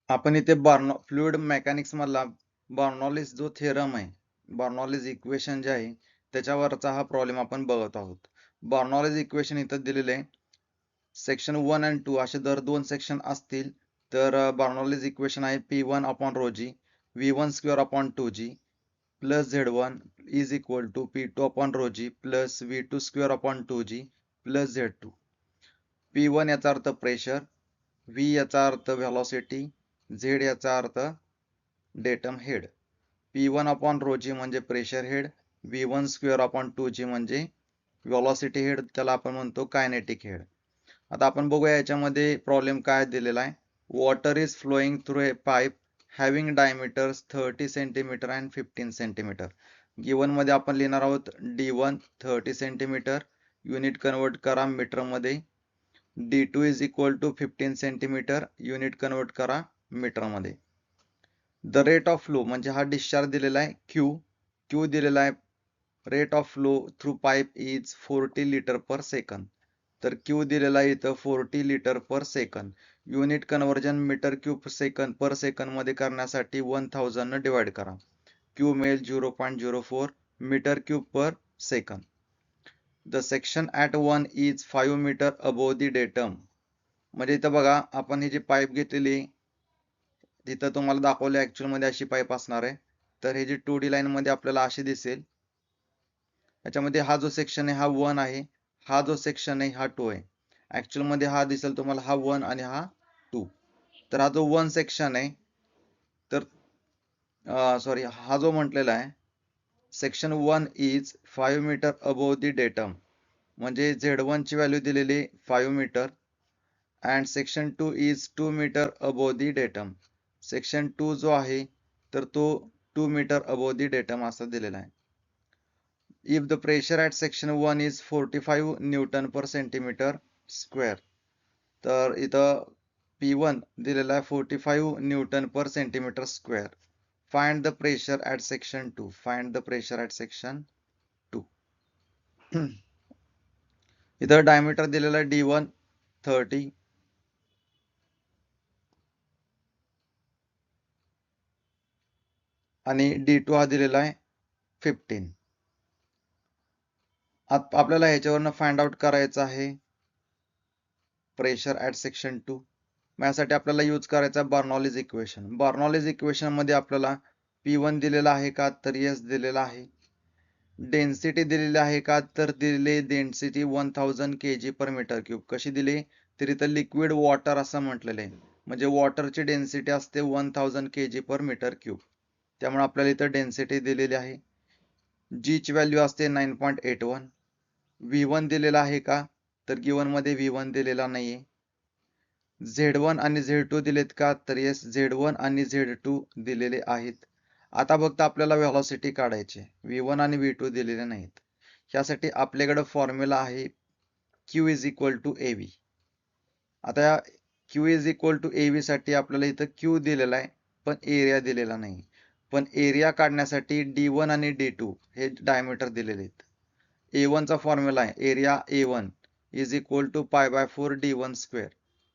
आपण इथे fluid mechanics मधला बर्नौलीज जो थेरम आहे, बर्नौलीज इक्वेशन जे आहे त्याच्यावरचा हा प्रॉब्लेम आपण बघत आहोत. बर्नौलीज इक्वेशन इथं दिलेले आहे. सेक्शन 1 आणि 2 असे दर दोन सेक्शन असतील तर बर्नौलीज इक्वेशन आहे P1 upon rho G V1 square upon 2G plus Z1 is equal to P2 upon rho G plus V2 square upon 2G plus Z2. P1 याचा अर्थ प्रेशर, V याचा अर्थ velocity, Z याचा अर्थ datum head. P1 upon rho g म्हणजे pressure head, V1 square upon 2G म्हणजे velocity head, त्याला आपण म्हणतो कायनेटिक हेड. आता आपण बघूया याच्यामध्ये प्रॉब्लेम काय दिलेला आहे. Water is flowing through a pipe having diameters 30 centimetre and 15 centimetre. Given मध्ये आपण लिहिणार आहोत D1 30 सेंटीमीटर, युनिट कन्वर्ट करा मीटर मध्ये. D2 इज इक्वल टू 15 सेंटीमीटर, युनिट कन्वर्ट करा मीटर मध्ये. द रेट ऑफ फ्लो म्हणजे हा डिस्चार्ज दिलेला आहे क्यू दिलेला आहे. Rate of flow through pipe is 40 litre per second. तर क्यू दिलेला आहे इथं 40 litre per second. Unit conversion metre cube second per second मध्ये करण्यासाठी 1000 न डिवाइड करा. क्यू मिळेल 0.04 metre cube per second. The section at 1 is 5 metre above the datum. म्हणजे इथं बघा आपण ही जी पाईप घेतलेली तिथं तुम्हाला दाखवलं ऍक्च्युअल मध्ये अशी पाईप असणार आहे. तर हे जी 2D लाईन मध्ये आपल्याला अशी दिसेल. याच्यामध्ये हा जो सेक्शन आहे हा 1 आहे, हा जो सेक्शन आहे हा 2 आहे. ऍक्च्युअल मध्ये हा दिसेल तुम्हाला हा 1 आणि हा 2. तर हा जो 1 सेक्शन आहे, तर सॉरी हा जो म्हटलेला आहे section 1 is 5 metre above the datum, म्हणजे Z1 ची व्हॅल्यू दिलेली 5 metre and section 2 is 2 metre above the datum. Section 2 जो आहे तर तो 2 मीटर अबोव द डेटम असा दिलेला आहे. If the pressure at section 1 is 45 Newton per centimetre square. तर इथं P1 दिलेला आहे 45 Newton per centimetre square. Find the pressure at section 2. Find the pressure at section 2. इथं डायमीटर दिलेला आहे D1 30 आणि D2 हा दिलेला आहे 15. आपल्याला ह्याच्यावरनं फाइंड आउट करायचं आहे प्रेशर ॲट सेक्शन 2. यासाठी आपल्याला यूज करायचा बर्नौलीज इक्वेशन. बर्नौलीज इक्वेशन मध्ये आपल्याला P1 दिलेला आहे का, तर यस दिलेला आहे. डेन्सिटी दिलेली आहे का, तर दिलेली डेन्सिटी 1000 kg पर मीटर क्यूब. कशी दिली, तर इथं लिक्विड वॉटर असं म्हटलेलं आहे, म्हणजे वॉटरची डेन्सिटी असते 1000 kg पर मीटर क्यूब. त्यामुळे आपल्याला इथं डेन्सिटी दिलेली आहे. जी ची व्हॅल्यू असते 9.81. V1 दिलेला आहे का, तर गिवन मध्ये V1 दिलेला नाहीये. Z1 आणि Z2 दिलेत का, तर येस Z1 आणि Z2 दिलेले आहेत. आता फक्त आपल्याला व्हेलॉसिटी काढायची. V1 आणि V2 दिलेले नाहीत. यासाठी आपल्याकडे फॉर्म्युला आहे Q is equal to AV. आता Q is equal to AV साठी आपल्याला इथं Q दिलेला आहे पण एरिया दिलेला नाही. पण एरिया काढण्यासाठी D1 आणि D2 हे डायमीटर दिलेले आहेत. A1 चा फॉर्म्युला आहे area A1 is equal to pi by 4 D1 square.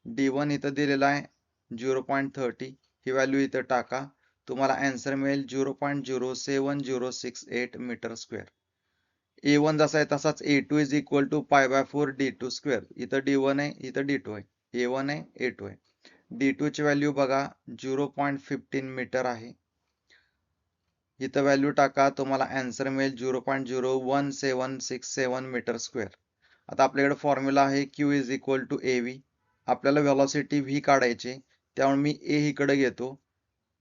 D1 इथं दिलेला आहे 0.30. ही व्हॅल्यू इथं टाका, तुम्हाला आन्सर मिळेल 0.07068 मीटर स्क्वेअर. A1 जसा आहे तसाच A2 is equal to pi by 4 D2 square. इथं D1 आहे, इथं D2 आहे. A1 आहे, A2 आहे. D2 ची व्हॅल्यू बघा 0.15 मीटर आहे. इथं व्हॅल्यू टाका, तुम्हाला आन्सर मिळेल 0.01767 मीटर स्क्वेअर. आता आपल्याकडे फॉर्म्युला आहे Q is equal to AV. आपल्याला व्हेलॉसिटी V काढायची, त्यामुळे मी A इकडे घेतो.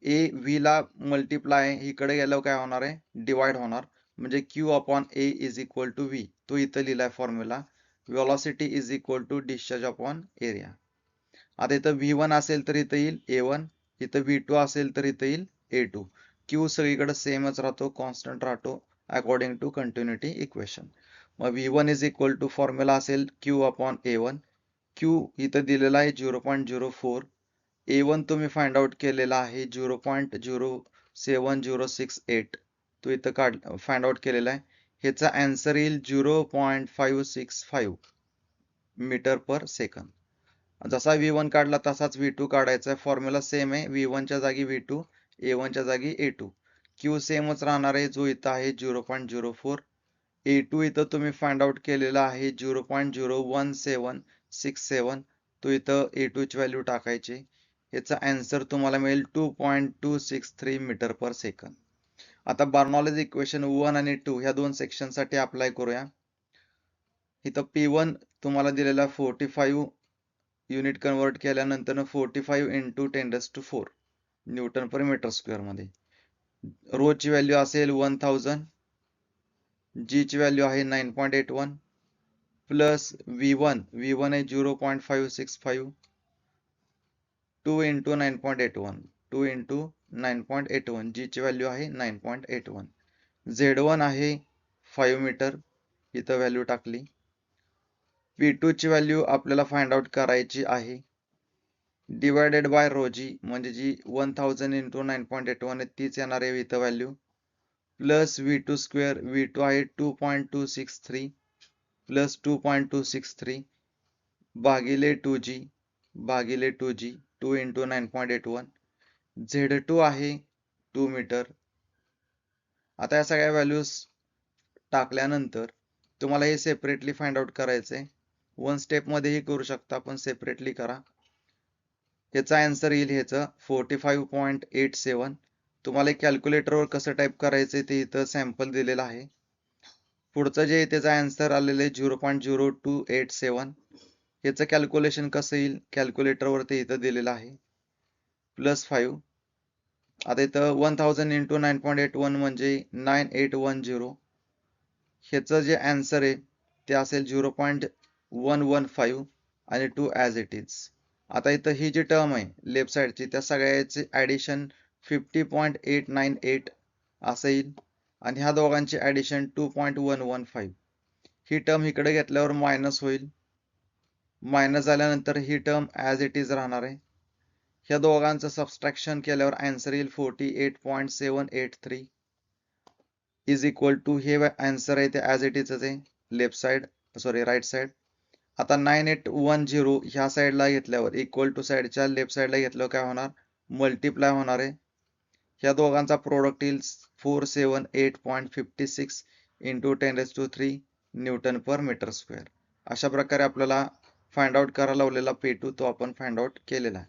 A V ला मल्टिप्लाय इकडे गेल्यावर काय होणार आहे, डिवाइड होणार, म्हणजे Q upon A is equal to V. तो इथं लिहिलाय formula. Velocity is equal to discharge upon area. आता इथं V1 असेल तर इथं येईल A1, इथं V2 असेल तर इथं येईल A2. Q सगळीकडे सेमच राहतो, कॉन्स्टंट राहतो अकॉर्डिंग टू कंटिन्युटी इक्वेशन. मग V1 is equal to formula असेल Q अपॉन A1. Q इथं दिलेला आहे 0.04. A1 तुम्ही फाइंड आउट केलेला आहे 0.07068. तो इथं फाइंड आउट केलेला आहे. ह्याचा आन्सर येईल 0.565 मीटर पर सेकंद. जसा V1 काढला तसाच V2 काढायचा आहे. फॉर्म्युला सेम आहे. V1 च्या जागी V2, A1 च्या जागी A2. Q सेमच राहणार आहे, जो इथं आहे 0.04. A2 इथं तुम्ही फाइंड आउट केलेला आहे 0.01767. तो इथं A2 ची व्हॅल्यू टाकायची. याचा आन्सर तुम्हाला मिळेल 2.263 मीटर पर सेकंद. आता बर्नॉलीज इक्वेशन 1 आणि 2 ह्या दोन सेक्शन साठी अप्लाय करूया. इथं P1 तुम्हाला दिलेला 45 युनिट कन्वर्ट केल्यानंतर 45 इंटू 10⁴ न्यूटन पर मीटर स्क्वेअर मध्ये. रो ची व्हॅल्यू असेल 1000, जी ची व्हॅल्यू आहे 9.81 प्लस V1 आहे 0.565, 2 इंटू 9.81, 2 इंटू 9.81, जी ची व्हॅल्यू आहे 9.81. Z1 आहे 5 मीटर, इथं व्हॅल्यू टाकली. P2 ची व्हॅल्यू आपल्याला फाइंड आउट करायची आहे. डिवायडेड बाय रो जी म्हणजे जी 1000 इंटू 9.81 आहे तीच येणार आहे इथं value, plus V2 square. V2 आहे 2.263 प्लस 2.263 भागिले 2G 2 इंटू 9.81. Z2 आहे 2 मीटर. आता या सगळ्या व्हॅल्यूज टाकल्यानंतर तुम्हाला हे सेपरेटली फाइंड आउट करायचंय. वन स्टेप मध्येही करू शकता, पण सेपरेटली करा. ह्याचा आन्सर येईल ह्याचं 45.87. तुम्हाला कॅल्क्युलेटरवर कसं टाईप करायचंय ते इथं सॅम्पल दिलेलं आहे. पुढचं जे त्याचा आन्सर आलेलं आहे 0.0287. ह्याचं कॅल्क्युलेशन कसं येईल कॅल्क्युलेटरवर ते इथं दिलेलं आहे, प्लस 5. आता इथं 1000 इंटू 9.81 म्हणजे 9810. ह्याचं जे आन्सर आहे ते असेल 0.115 आणि 2 ॲज इट इज. आता इथं ही जी टर्म आहे लेफ्ट साईडची त्या सगळ्याची ॲडिशन 50.898 असं येईल आणि ह्या दोघांची ॲडिशन 2.115. ही टर्म इकडे घेतल्यावर मायनस होईल. मायनस झाल्यानंतर ही टर्म ॲज इट इज राहणार आहे. ह्या दोघांचं सबस्ट्रॅक्शन केल्यावर आन्सर येईल 48.783 इज इक्वल टू, हे आन्सर आहे ते ॲज इट इज आहे लेफ्ट साईड राईट साईड. आता 9810 ह्या साईडला घेतल्यावर इक्वल टू साईडच्या लेफ्ट साईडला घेतल्यावर काय होणार, मल्टिप्लाय होणार आहे. ह्या दोघांचा प्रोडक्ट येईल 478.56 इंटू 10⁻³ न्यूटन पर मीटर स्क्वेअर. अशा प्रकारे आपल्याला फाइंड आउट करायला लावलेला P2 तो आपण फाइंड आउट केलेला आहे.